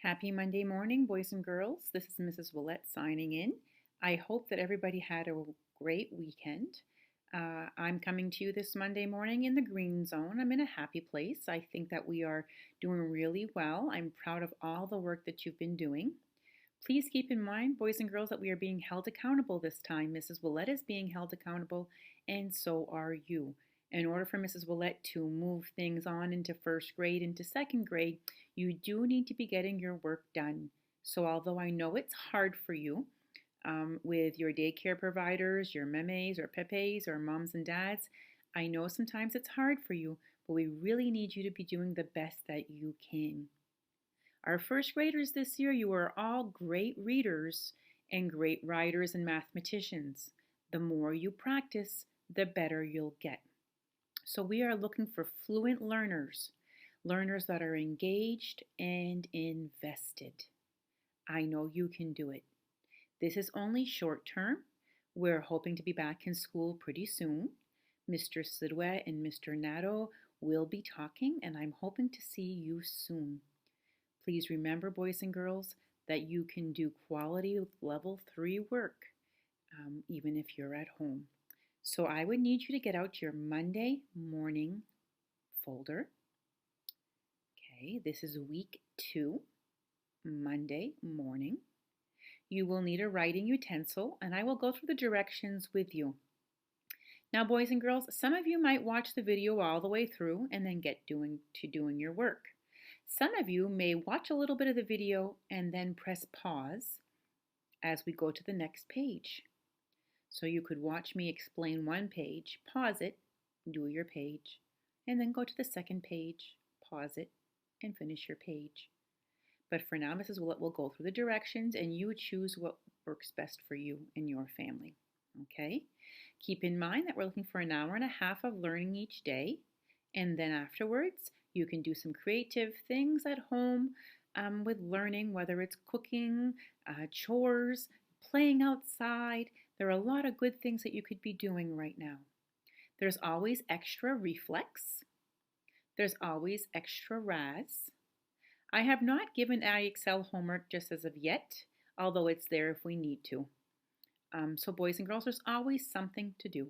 Happy Monday morning, boys and girls. This is Mrs. Willette signing in. I hope that everybody had a great weekend. I'm coming to you this Monday morning in the green zone. I'm in a happy place. I think that we are doing really well. I'm proud of all the work that you've been doing. Please keep in mind, boys and girls, that we are being held accountable this time. Mrs. Willette is being held accountable, and so are you. In order for Mrs. Willette to move things on into first grade, into second grade, you do need to be getting your work done. So although I know it's hard for you with your daycare providers, your memes or pepes or moms and dads, I know sometimes it's hard for you, but we really need you to be doing the best that you can. Our first graders this year, you are all great readers and great writers and mathematicians. The more you practice, the better you'll get. So we are looking for fluent learners, learners that are engaged and invested. I know you can do it. This is only short term. We're hoping to be back in school pretty soon. Mr. Sidwell and Mr. Nato will be talking, and I'm hoping to see you soon. Please remember, boys and girls, that you can do quality level 3 work, even if you're at home. So I would need you to get out your Monday morning folder. Okay, this is week 2, Monday morning. You will need a writing utensil, and I will go through the directions with you. Now, boys and girls, some of you might watch the video all the way through and then get doing your work. Some of you may watch a little bit of the video and then press pause as we go to the next page. So you could watch me explain one page, pause it, do your page, and then go to the second page, pause it, and finish your page. But for now, Mrs. Willette will go through the directions and you choose what works best for you and your family. Okay? Keep in mind that we're looking for an hour and a half of learning each day, and then afterwards, you can do some creative things at home with learning, whether it's cooking, chores, playing outside. There are a lot of good things that you could be doing right now. There's always extra reflex. There's always extra RAS. I have not given IXL homework just as of yet, although it's there if we need to. So boys and girls, there's always something to do.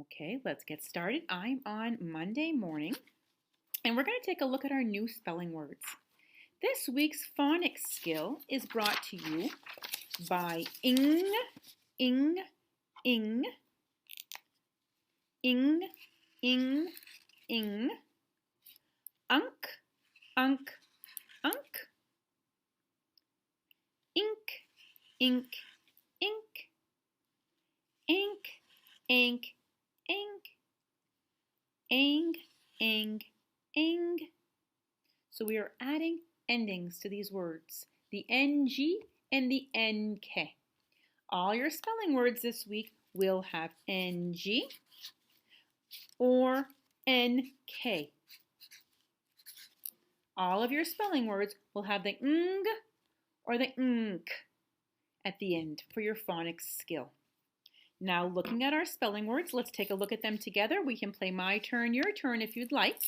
Okay, let's get started. I'm on Monday morning, and we're going to take a look at our new spelling words. This week's phonics skill is brought to you by ing, ing, ing, ing, ing, ing, unk, unk, unk, ink, ink, ink, ink, ink, ink, ang, ang, ang. So we are adding endings to these words, the ng and the nk. All your spelling words this week will have ng or nk. All of your spelling words will have the ng or the nk at the end for your phonics skill. Now, looking at our spelling words, let's take a look at them together. We can play my turn, your turn if you'd like.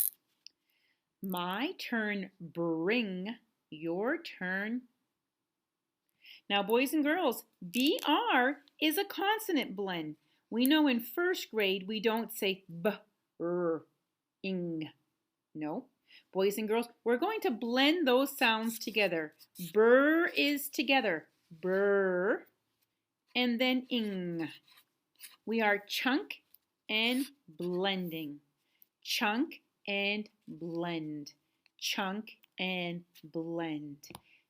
My turn, bring, your turn. Now, boys and girls, BR is a consonant blend. We know in first grade we don't say b, r, ing. No. Boys and girls, we're going to blend those sounds together. Brr is together. Brr. And then ing. We are chunk and blending. Chunk and blend. Chunk and blend.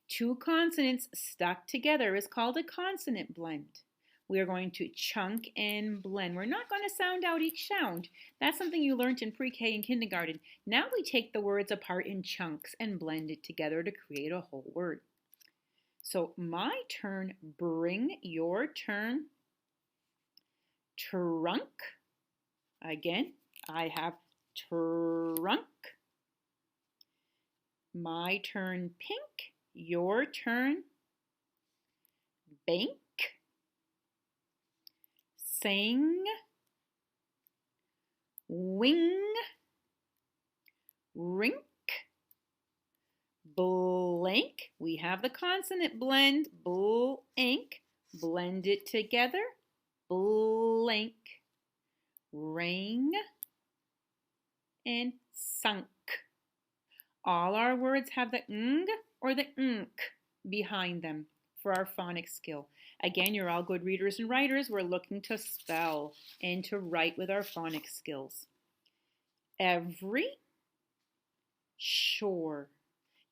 Two consonants stuck together is called a consonant blend. We are going to chunk and blend. We're not going to sound out each sound. That's something you learned in pre-K and kindergarten. Now we take the words apart in chunks and blend it together to create a whole word. So my turn, bring, your turn. Trunk. Again, I have trunk. My turn, pink. Your turn. Bank. Sing. Wing. Rink. Blink. Blank, we have the consonant blend, blank. Blend it together, blank. Rang and sunk. All our words have the ng or the nk behind them for our phonics skill. Again, you're all good readers and writers. We're looking to spell and to write with our phonics skills. Every, sure.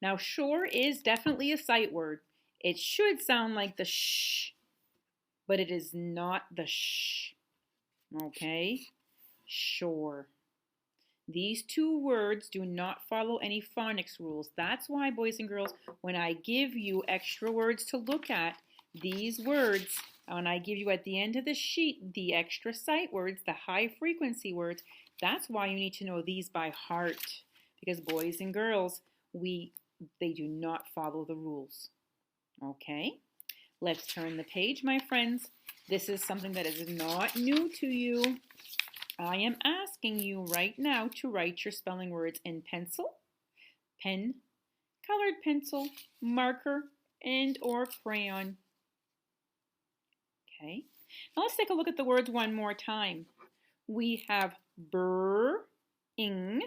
Now, sure is definitely a sight word. It should sound like the sh, but it is not the sh. Okay? Sure. These two words do not follow any phonics rules. That's why, boys and girls, when I give you extra words to look at, these words, when I give you at the end of the sheet the extra sight words, the high frequency words, that's why you need to know these by heart. Because boys and girls, they do not follow the rules. Okay? Let's turn the page, my friends. This is something that is not new to you. I am asking you right now to write your spelling words in pencil, pen, colored pencil, marker, and or crayon. Okay. Now let's take a look at the words one more time. We have ing,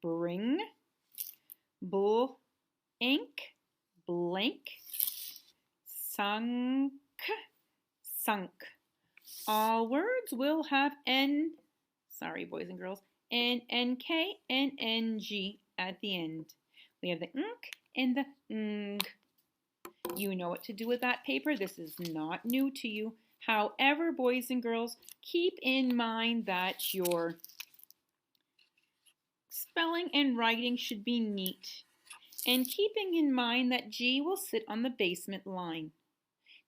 bring, ink, blank, sunk, sunk. All words will have N, sorry boys and girls, NK and NG at the end. We have the nk and the ng. You know what to do with that paper. This is not new to you. However, boys and girls, keep in mind that your spelling and writing should be neat. And keeping in mind that G will sit on the basement line.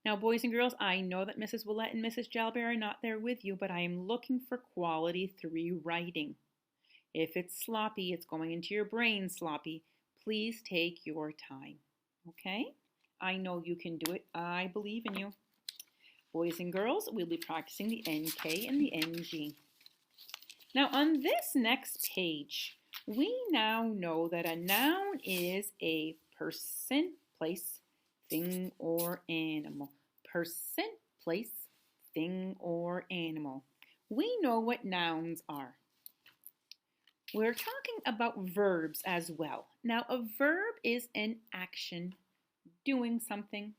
Now, boys and girls, I know that Mrs. Willett and Mrs. Jalbert are not there with you, but I am looking for quality 3 writing. If it's sloppy, it's going into your brain sloppy. Please take your time, okay? I know you can do it. I believe in you. Boys and girls, we'll be practicing the NK and the NG. Now, on this next page, we now know that a noun is a person, place, thing, or animal. Person, place, thing, or animal. We know what nouns are. We're talking about verbs as well. Now, a verb is an action, doing something.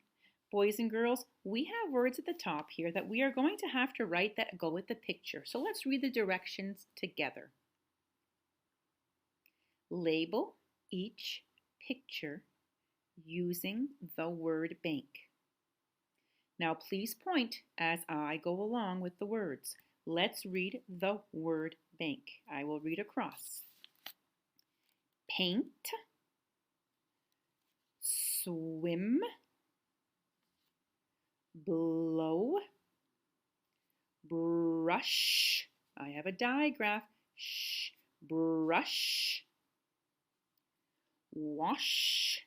Boys and girls, we have words at the top here that we are going to have to write that go with the picture. So let's read the directions together. Label each picture using the word bank. Now please point as I go along with the words. Let's read the word bank. I will read across. Paint, swim, blow, brush. I have a digraph. Brush, wash,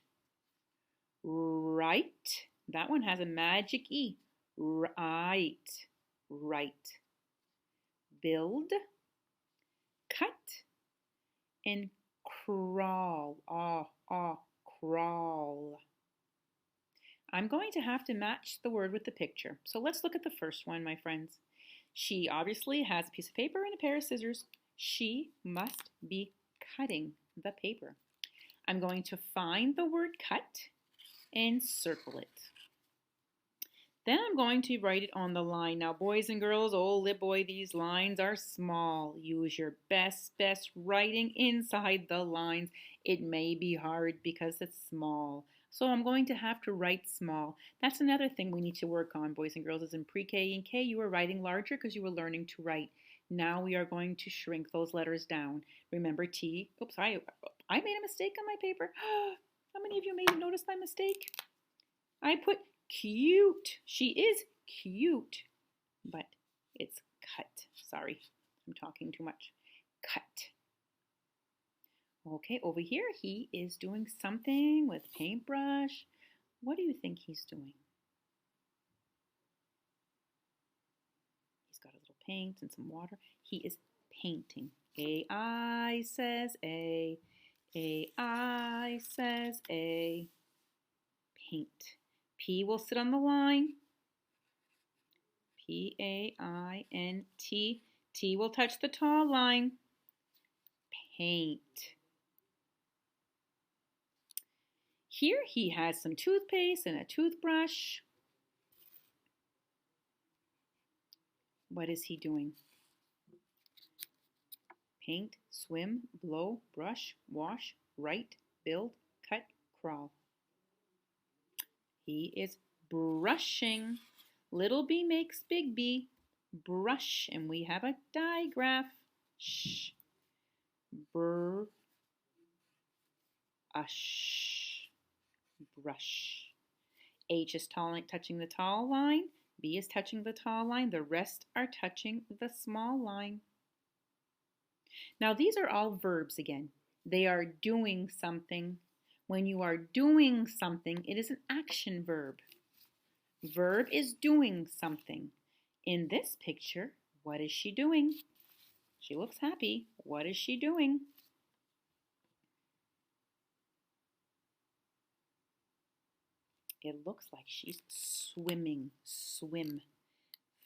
write. That one has a magic E. Right, right. Build, cut, and crawl. Crawl. I'm going to have to match the word with the picture. So let's look at the first one, my friends. She obviously has a piece of paper and a pair of scissors. She must be cutting the paper. I'm going to find the word cut and circle it. Then I'm going to write it on the line. Now, boys and girls, oh, lib boy, these lines are small. Use your best writing inside the lines. It may be hard because it's small. So I'm going to have to write small. That's another thing we need to work on, boys and girls, is in pre-K and K, you were writing larger because you were learning to write. Now we are going to shrink those letters down. Remember T, oops, I made a mistake on my paper. How many of you noticed my mistake? I put cute. She is cute, but it's cut. Sorry, I'm talking too much. Cut. Okay, over here, he is doing something with paintbrush. What do you think he's doing? He's got a little paint and some water. He is painting. A-I says A. A-I says A. paint. P will sit on the line. P-A-I-N-T. T will touch the tall line. Paint. Here he has some toothpaste and a toothbrush. What is he doing? Paint, swim, blow, brush, wash, write, build, cut, crawl. He is brushing. Little b makes big B. Brush. And we have a digraph. Sh. Brush. Brush. H is touching the tall line. B is touching the tall line. The rest are touching the small line. Now these are all verbs again. They are doing something. When you are doing something, it is an action verb. Verb is doing something. In this picture, what is she doing? She looks happy. What is she doing? It looks like she's swimming. Swim.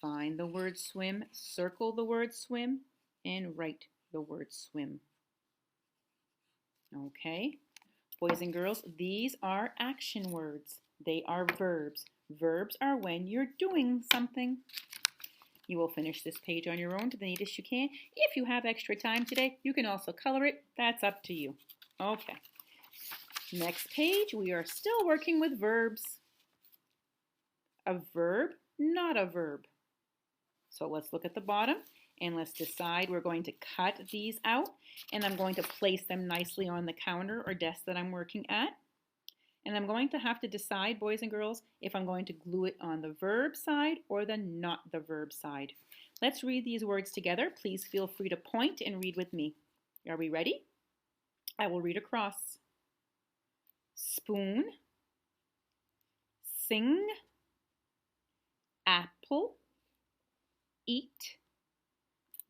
Find the word swim, circle the word swim, and write the word swim. Okay, boys and girls, these are action words. They are verbs. Verbs are when you're doing something. You will finish this page on your own to the neatest you can. If you have extra time today, you can also color it. That's up to you. Okay. Next page, we are still working with verbs. A verb, not a verb. So let's look at the bottom and let's decide. We're going to cut these out and I'm going to place them nicely on the counter or desk that I'm working at. And I'm going to have to decide, boys and girls, if I'm going to glue it on the verb side or the not the verb side. Let's read these words together. Please feel free to point and read with me. Are we ready? I will read across. Spoon, sing, apple, eat,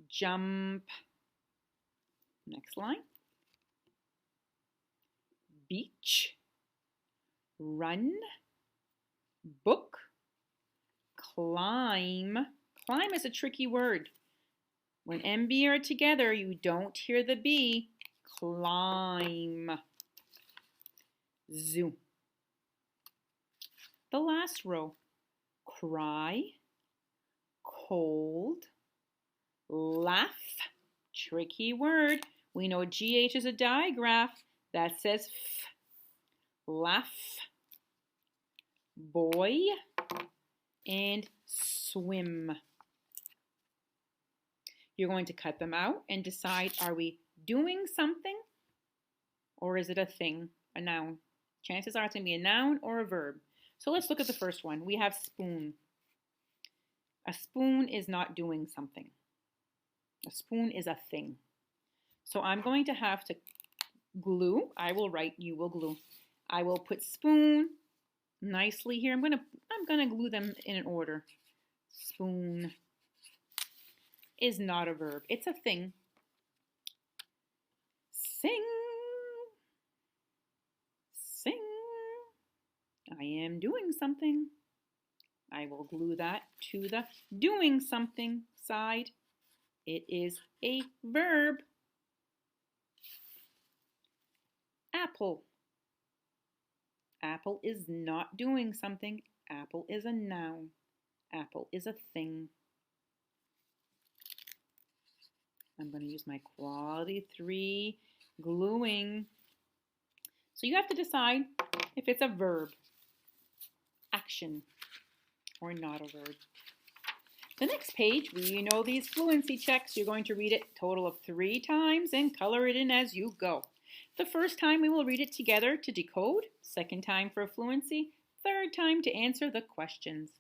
jump. Next line. Beach, run, book, climb. Climb is a tricky word. When MB are together, you don't hear the B. Climb. Zoo. The last row. Cry, cold, laugh. Tricky word. We know GH is a digraph. That says F. Laugh, boy, and swim. You're going to cut them out and decide, are we doing something or is it a thing, a noun? Chances are it's going to be a noun or a verb. So let's look at the first one. We have spoon. A spoon is not doing something. A spoon is a thing. So I'm going to have to glue. I will write, you will glue. I will put spoon nicely here. I'm gonna glue them in an order. Spoon is not a verb. It's a thing. Sing. Sing. I am doing something. I will glue that to the doing something side. It is a verb. Apple. Apple is not doing something. Apple is a noun. Apple is a thing. I'm going to use my quality 3 gluing. So you have to decide if it's a verb, action, or not a verb. The next page, we know these fluency checks. You're going to read it a total of 3 times and color it in as you go. The first time we will read it together to decode, second time for fluency, third time to answer the questions.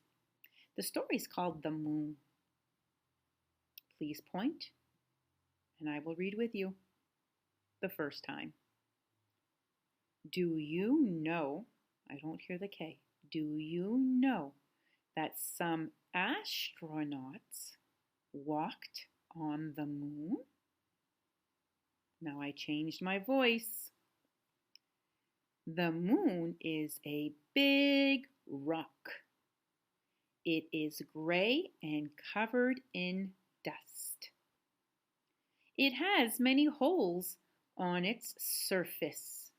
The story is called The Moon. Please point, and I will read with you the first time. Do you know, I don't hear the K, do you know that some astronauts walked on the moon? Now I changed my voice. The moon is a big rock. It is gray and covered in dust. It has many holes on its surface.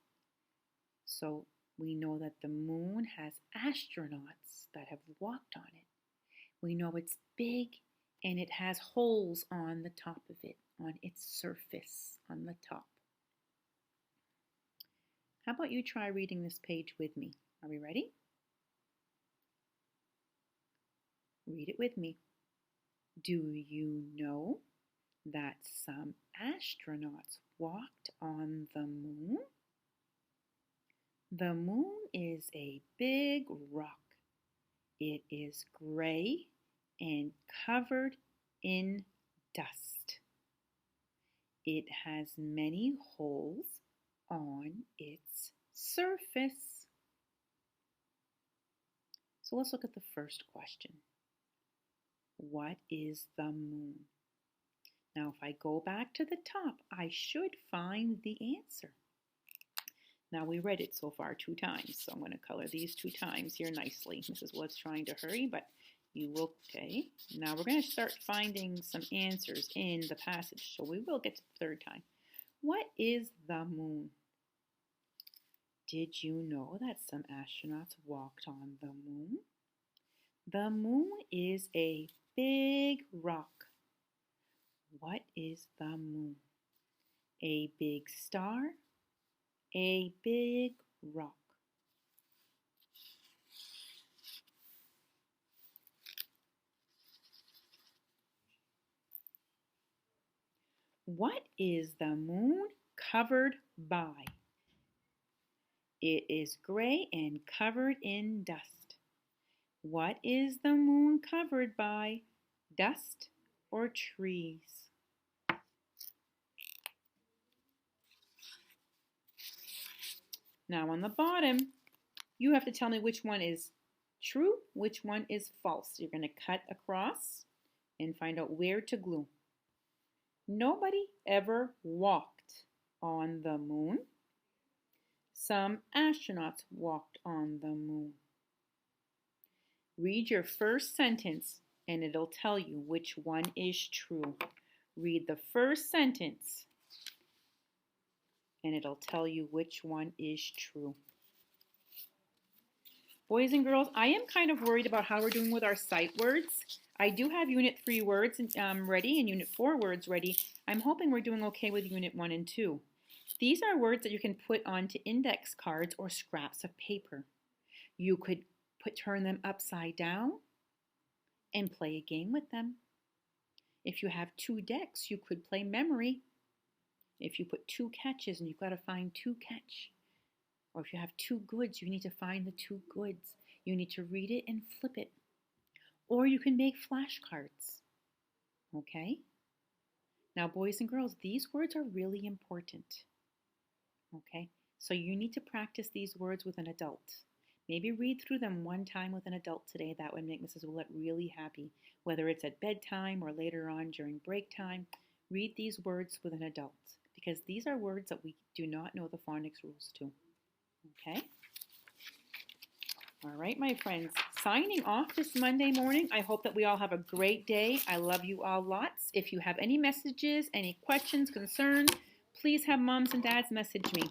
So we know that the moon has astronauts that have walked on it. We know it's big and it has holes on the top of it, on its surface, on the top. How about you try reading this page with me? Are we ready? Read it with me. Do you know that some astronauts walked on the moon? The moon is a big rock. It is gray and covered in dust. It has many holes on its surface. So let's look at the first question. What is the moon? Now, if I go back to the top, I should find the answer. Now, we read it so far 2 times, so I'm going to color these 2 times here nicely. Mrs. Woods trying to hurry, but you will, okay. Now, we're going to start finding some answers in the passage, so we will get to the 3rd time. What is the moon? Did you know that some astronauts walked on the moon? The moon is a big rock. What is the moon? A big star, a big rock. What is the moon covered by? It is gray and covered in dust. What is the moon covered by? Dust or trees? Now on the bottom, you have to tell me which one is true, which one is false. You're going to cut across and find out where to glue. Nobody ever walked on the moon. Some astronauts walked on the moon. Read your first sentence and it'll tell you which one is true. Read the first sentence and it'll tell you which one is true. Boys and girls, I am kind of worried about how we're doing with our sight words. I do have Unit 3 words ready and Unit 4 words ready. I'm hoping we're doing okay with Unit 1 and 2. These are words that you can put onto index cards or scraps of paper. You could turn them upside down and play a game with them. If you have 2 decks, you could play memory. If you put 2 catches and you've got to find 2 catch. Or if you have 2 goods, you need to find the 2 goods. You need to read it and flip it. Or you can make flashcards. Okay? Now, boys and girls, these words are really important. Okay? So you need to practice these words with an adult. Maybe read through them 1 time with an adult today. That would make Mrs. Willett really happy. Whether it's at bedtime or later on during break time, read these words with an adult. Because these are words that we do not know the phonics rules to. Okay? All right, my friends. Signing off this Monday morning. I hope that we all have a great day. I love you all lots. If you have any messages, any questions, concerns, please have moms and dads message me.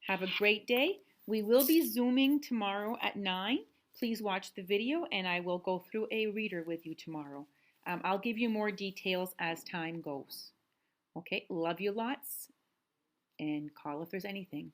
Have a great day. We will be Zooming tomorrow at 9. Please watch the video and I will go through a reader with you tomorrow. I'll give you more details as time goes. Okay, love you lots and call if there's anything.